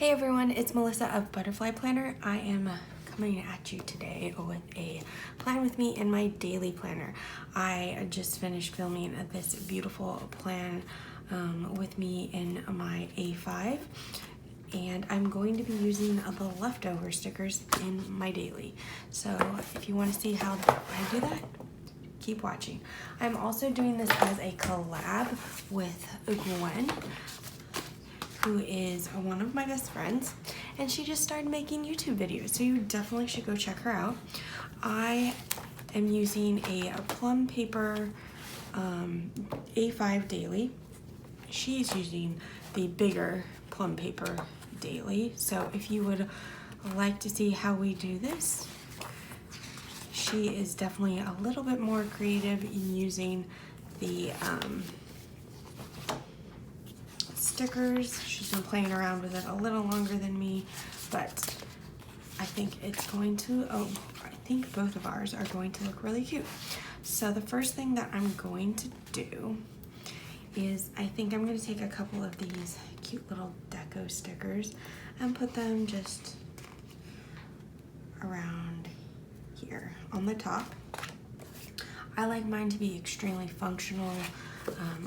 Hey everyone, it's Melissa of Butterfly Planner. I am coming at you today with a plan with me in my daily planner. I just finished filming this beautiful plan with me in my A5, and I'm going to be using the leftover stickers in my daily. So if you want to see how I do that, keep watching. I'm also doing this as a collab with Gwen, who is one of my best friends, and she just started making YouTube videos, so you definitely should go check her out. I am using a Plum Paper A5 Daily. She's using the bigger Plum Paper Daily, so if you would like to see how we do this, she is definitely a little bit more creative in using the stickers. She's been playing around with it a little longer than me, but I think it's going to, I think both of ours are going to look really cute. So the first thing that I'm going to do is I think I'm going to take a couple of these cute little deco stickers and put them just around here on the top. I like mine to be extremely functional.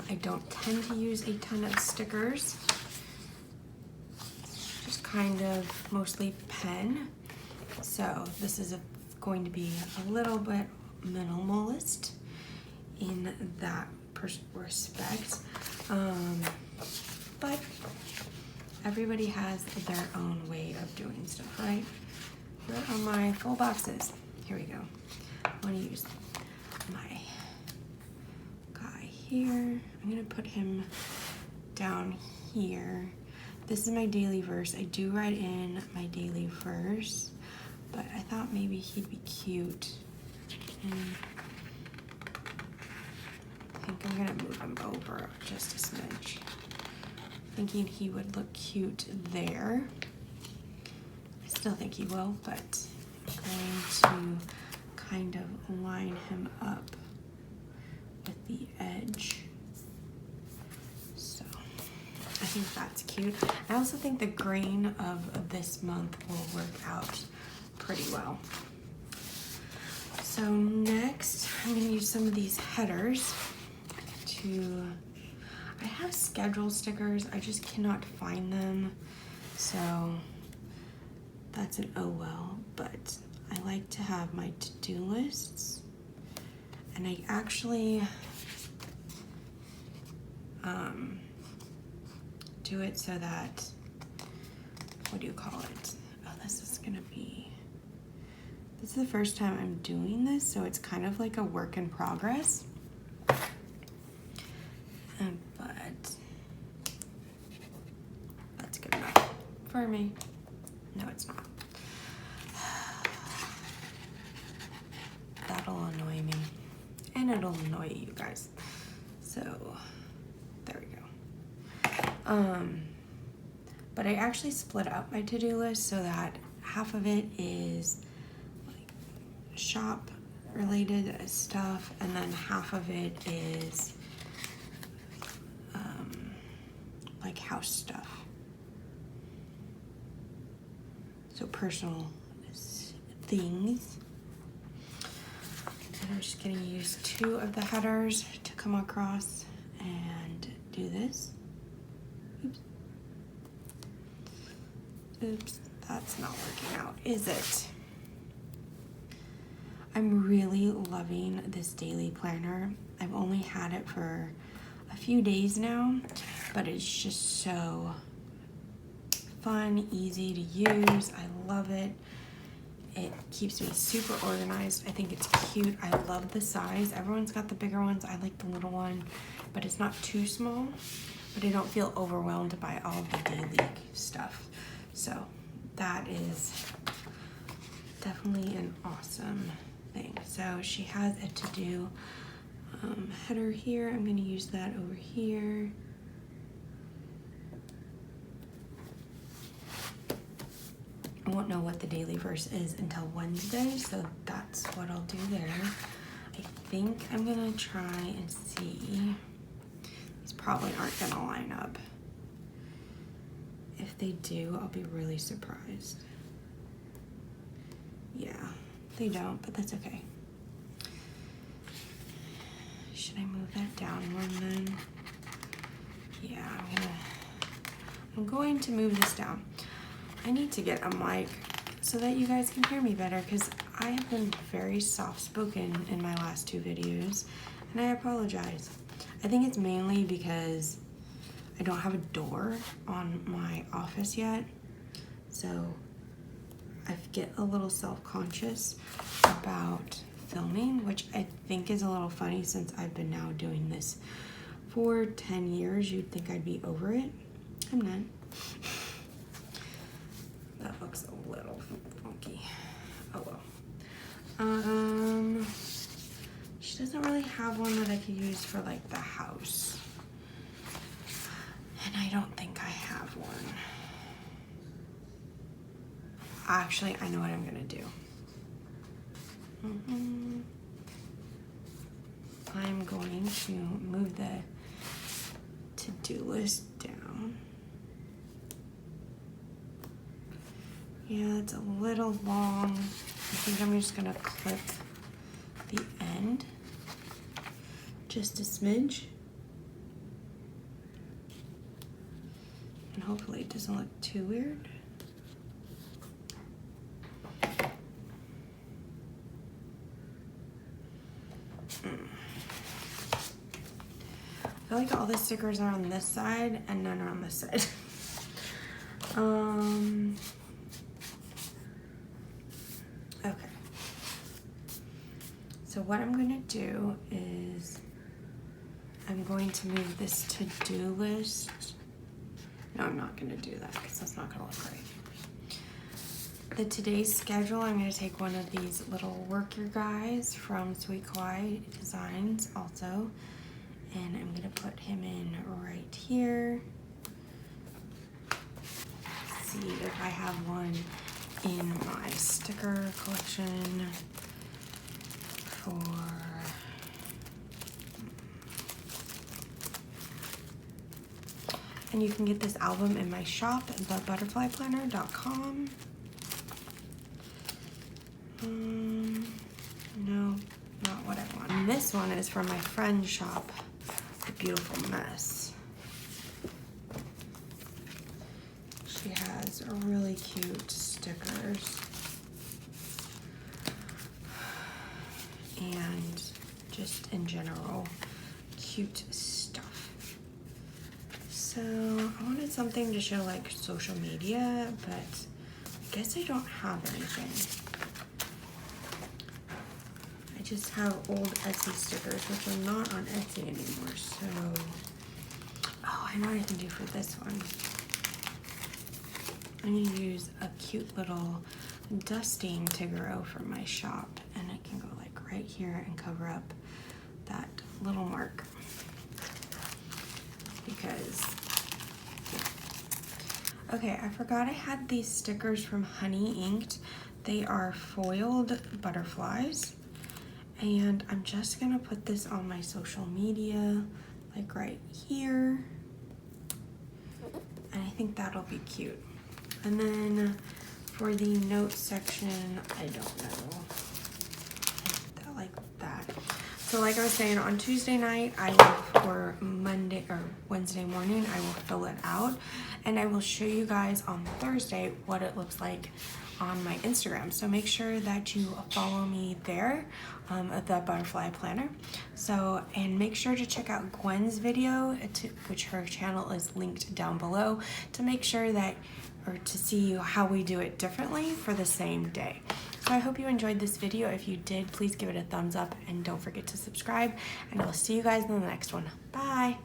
I don't tend to use a ton of stickers, just kind of mostly pen. So this is going to be a little bit minimalist in that respect, but everybody has their own way of doing stuff, right? Here are my full boxes. Here we go. I want to use my guy here. I'm gonna put him down here. This is my daily verse. I do write in my daily verse, but I thought maybe he'd be cute. And I think I'm gonna move him over just a smidge, thinking he would look cute there. I still think he will, but I'm going to kind of line him up with the edge. So I think that's cute. I also think the grain of this month will work out pretty well. So next, I'm going to use some of these headers I have schedule stickers, I just cannot find them. So that's an oh well, but I like to have my to-do lists, and I actually do it so that, what do you call it? Oh, this is the first time I'm doing this, so it's kind of like a work in progress. But that's good enough for me. No, it's not. That'll annoy me, and it'll annoy you guys. So there we go. But I actually split up my to-do list so that half of it is like shop related stuff, and then half of it is like house stuff. So personal things. And I'm just going to use two of the headers to come across and do this. Oops. Oops, that's not working out, is it? I'm really loving this daily planner. I've only had it for a few days now, but it's just so fun, easy to use. I love it. It keeps me super organized. I think it's cute. I love the size. Everyone's got the bigger ones. I like the little one, but it's not too small, but I don't feel overwhelmed by all of the daily stuff. So that is definitely an awesome thing. So she has a to-do header here. I'm going to use that over here. I won't know what the daily verse is until Wednesday, so that's what I'll do there. I think I'm gonna try and see. These probably aren't gonna line up. If if they do, I'll be really surprised. Yeah, they don't, but that's okay. Should I move that down one then? Yeah, I'm going to move this down. I need to get a mic so that you guys can hear me better, because I have been very soft-spoken in my last 2 videos, and I apologize. I think it's mainly because I don't have a door on my office yet, so I get a little self-conscious about filming, which I think is a little funny since I've been now doing this for 10 years. You'd think I'd be over it. I'm not. That looks a little funky. Oh well. She doesn't really have one that I could use for like the house. And I don't think I have one. Actually, I know what I'm gonna do. I'm going to move the to-do list down. Yeah, it's a little long. I think I'm just gonna clip the end just a smidge. And hopefully it doesn't look too weird. I feel like all the stickers are on this side and none are on this side. Okay. So what I'm gonna do is I'm going to move this to-do list. No, I'm not gonna do that because that's not gonna look right. The today's schedule, I'm gonna take one of these little worker guys from Sweet Kawaii Designs also, and I'm gonna put him in right here. See if I have one in my sticker collection for and you can get this album in my shop at butterflyplanner.com. No, not what I want. And this one is from my friend's shop, The Beautiful Mess. She has really cute stickers and just in general cute stuff. So I wanted something to show like social media, but I guess I don't have anything. I just have old Etsy stickers, which are not on Etsy anymore. So, oh, I know what I can do for this one. I'm gonna use a cute little dusting to grow from my shop, and it can go like right here and cover up that little mark. Because, yeah. Okay, I forgot I had these stickers from Honey Inked. They are foiled butterflies. And I'm just gonna put this on my social media, like right here. And I think that'll be cute. And then for the notes section, I don't know. Like that. So like I was saying, on Tuesday night, or Monday or Wednesday morning, I will fill it out. And I will show you guys on Thursday what it looks like on my Instagram. So make sure that you follow me there at the Butterfly Planner. So, and make sure to check out Gwen's video, which her channel is linked down below, to make sure that, or to see how we do it differently for the same day. So I hope you enjoyed this video. If you did, please give it a thumbs up and don't forget to subscribe, and I will see you guys in the next one. Bye.